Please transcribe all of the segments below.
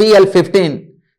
PL-15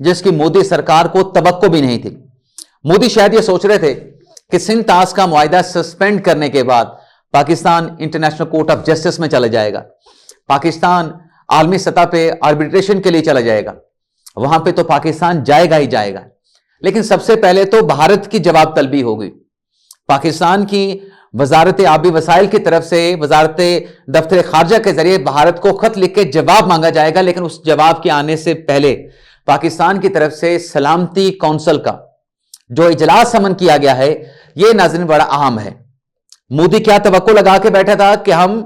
جس کی مودی سرکار کو توقع بھی نہیں تھی. مودی شاید یہ سوچ رہے تھے کہ سندھ طاس کا معاہدہ سسپینڈ کرنے کے بعد Pakistan international court of justice میں چلا جائے گا, پاکستان عالمی سطح پہ آربیٹریشن کے لیے چلا جائے گا, وہاں پہ تو پاکستان جائے گا ہی جائے گا. لیکن سب سے پہلے تو بھارت کی جواب طلبی ہوگی. پاکستان کی وزارت آبی وسائل کی طرف سے وزارت دفتر خارجہ کے ذریعے بھارت کو خط لکھ کے جواب مانگا جائے گا. لیکن اس جواب کے آنے سے پہلے پاکستان کی طرف سے سلامتی کونسل کا جو اجلاس سمن کیا گیا ہے, یہ ناظرین بڑا اہم ہے. مودی کیا توقع لگا کے بیٹھا تھا کہ ہم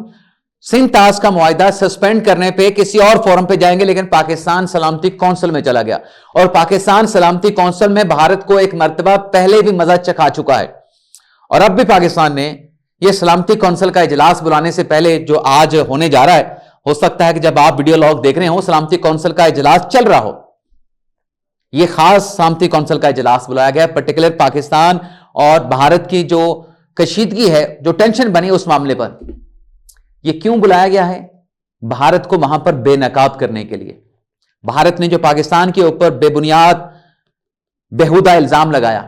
سندھ طاس کا معاہدہ سسپینڈ کرنے پہ کسی اور فورم پہ جائیں گے, لیکن پاکستان سلامتی کونسل میں چلا گیا. اور پاکستان سلامتی کونسل میں بھارت کو ایک مرتبہ پہلے بھی مزہ چکھا چکا ہے, اور اب بھی پاکستان نے یہ سلامتی کونسل کا اجلاس بلانے سے پہلے جو آج ہونے جا رہا ہے, ہو سکتا ہے کہ جب آپ ویڈیو لاگ دیکھ رہے ہوں سلامتی کونسل کا اجلاس چل رہا ہو. یہ خاص سلامتی کونسل کا اجلاس بلایا گیا پرٹیکولر پاکستان اور بھارت کی جو کشیدگی ہے, جو ٹینشن بنی اس معاملے پر. یہ کیوں بلایا گیا ہے؟ بھارت کو وہاں پر بے نقاب کرنے کے لیے. بھارت نے جو پاکستان کے اوپر بے بنیاد بیہودہ الزام لگایا,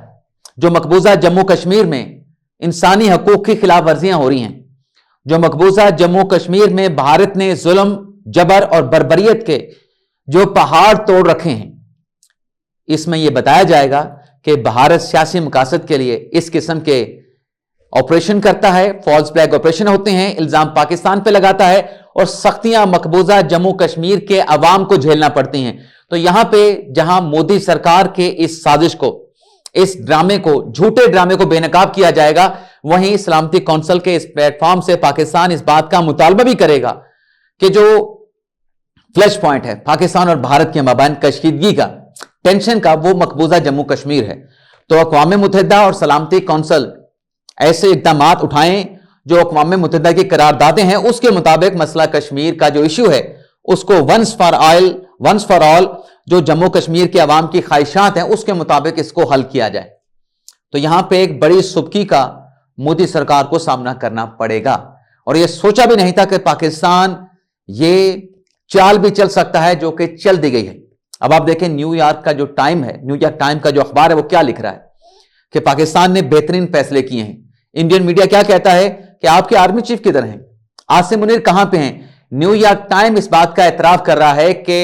جو مقبوضہ جموں کشمیر میں انسانی حقوق کی خلاف ورزیاں ہو رہی ہیں, جو مقبوضہ جموں کشمیر میں بھارت نے ظلم, جبر اور بربریت کے جو پہاڑ توڑ رکھے ہیں, اس میں یہ بتایا جائے گا کہ بھارت سیاسی مقاصد کے لیے اس قسم کے آپریشن کرتا ہے, فالس فلیگ آپریشن ہوتے ہیں, الزام پاکستان پہ لگاتا ہے, اور سختیاں مقبوضہ جموں کشمیر کے عوام کو جھیلنا پڑتی ہیں. تو یہاں پہ جہاں مودی سرکار کے اس سازش کو, اس ڈرامے کو, جھوٹے ڈرامے کو بے نقاب کیا جائے گا, وہیں سلامتی کونسل کے اس پلیٹ فارم سے پاکستان اس بات کا مطالبہ بھی کرے گا کہ جو فلیش پوائنٹ ہے پاکستان اور بھارت کے مابین کشیدگی کا, ٹینشن کا, وہ مقبوضہ جموں کشمیر ہے. تو اقوام متحدہ اور سلامتی کونسل ایسے اقدامات اٹھائیں جو اقوام متحدہ کی قراردادیں ہیں اس کے مطابق مسئلہ کشمیر کا جو ایشو ہے اس کو ونس فار آل جو جموں کشمیر کے عوام کی خواہشات ہیں اس کے مطابق اس کو حل کیا جائے. تو یہاں پہ ایک بڑی سبکی کا مودی سرکار کو سامنا کرنا پڑے گا, اور یہ سوچا بھی نہیں تھا کہ پاکستان یہ چال بھی چل سکتا ہے جو کہ چل دی گئی ہے. اب آپ دیکھیں نیو یارک کا جو ٹائم ہے, نیو یارک ٹائم کا جو اخبار ہے, وہ کیا لکھ رہا ہے کہ پاکستان نے بہترین فیصلے کیے ہیں. انڈین میڈیا کیا کہتا ہے کہ آپ کے آرمی چیف کدھر ہیں, عاصم منیر کہاں پہ ہیں. نیو یارک ٹائم اس بات کا اعتراف کر رہا ہے کہ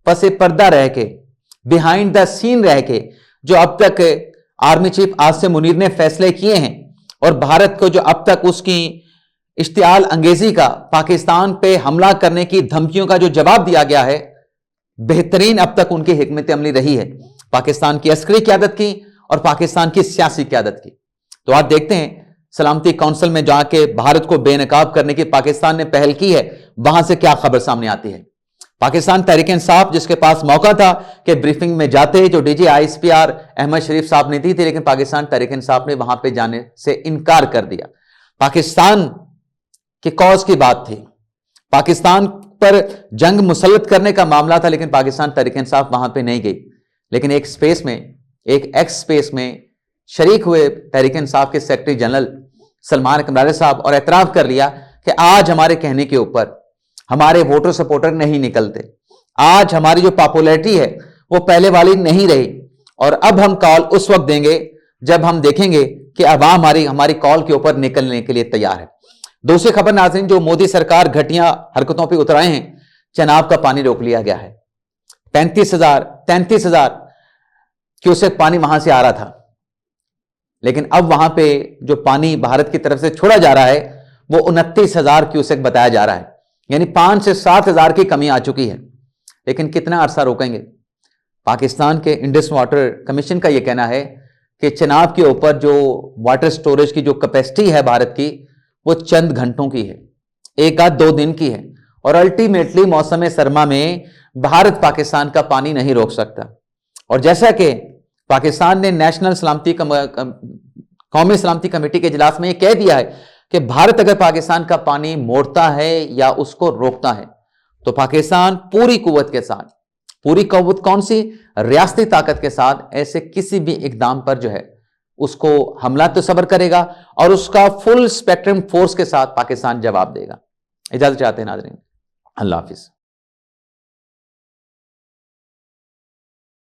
پس پردہ رہ کے, بیہائنڈ دا سین رہ کے, جو اب تک آرمی چیف عاصم منیر نے فیصلے کیے ہیں, اور بھارت کو جو اب تک اس کی اشتعال انگیزی کا, پاکستان پہ حملہ کرنے کی دھمکیوں کا جو جواب دیا گیا ہے, بہترین اب تک ان کی حکمت عملی رہی ہے پاکستان کی عسکری قیادت کی اور پاکستان کی سیاسی قیادت کی. تو آج دیکھتے ہیں سلامتی کونسل میں جا کے بھارت کو بے نقاب کرنے کی پاکستان نے پہل کی ہے, وہاں سے کیا خبر سامنے آتی ہے. پاکستان تحریک انصاف جس کے پاس موقع تھا کہ بریفنگ میں جاتے, جو D G I S P R Ahmed Sharif صاحب نے دی تھی, لیکن پاکستان تحریک انصاف نے وہاں پہ جانے سے انکار کر دیا. پاکستان کی کاز کی بات تھی, پاکستان پر جنگ مسلط کرنے کا معاملہ تھا, لیکن پاکستان تحریک انصاف وہاں پہ نہیں گئی. لیکن ایک سپیس میں, ایک ایکس سپیس میں شریک ہوئے تحریک انصاف کے سیکرٹری جنرل سلمان قمرانی صاحب, اور اعتراف کر لیا کہ آج ہمارے کہنے کے اوپر ہمارے ووٹر سپورٹر نہیں نکلتے, آج ہماری جو پاپولیرٹی ہے وہ پہلے والی نہیں رہی, اور اب ہم کال اس وقت دیں گے جب ہم دیکھیں گے کہ عوام ہماری کال کے اوپر نکلنے کے لیے تیار ہے. دوسری خبر ناظرین, جو مودی سرکار گھٹیا حرکتوں پہ اترائے ہیں, چناب کا پانی روک لیا گیا ہے. 33,000 کیوسک پانی وہاں سے آ رہا تھا, لیکن اب وہاں پہ جو پانی بھارت کی طرف سے چھوڑا جا رہا ہے وہ 29,000 کیوسک بتایا جا رہا ہے, یعنی 5 سے 7,000 کی کمی آ چکی ہے. لیکن کتنا عرصہ روکیں گے؟ پاکستان کے انڈس واٹر کمیشن کا یہ کہنا ہے کہ چناب کے اوپر جو واٹر سٹوریج کی جو کیپیسٹی ہے بھارت کی, وہ چند گھنٹوں کی ہے, 1-2 دن کی ہے, اور الٹیمیٹلی موسم سرما میں بھارت پاکستان کا پانی نہیں روک سکتا. اور جیسا کہ پاکستان نے قومی سلامتی کمیٹی کے اجلاس میں یہ کہہ دیا ہے کہ بھارت اگر پاکستان کا پانی موڑتا ہے یا اس کو روکتا ہے تو پاکستان پوری قوت کے ساتھ, پوری قوت کون سی, ریاستی طاقت کے ساتھ ایسے کسی بھی اقدام پر جو ہے اس کو حملہ تو صبر کرے گا, اور اس کا فل اسپیکٹرم فورس کے ساتھ پاکستان جواب دے گا. اجازت چاہتے ہیں ناظرین, اللہ حافظ.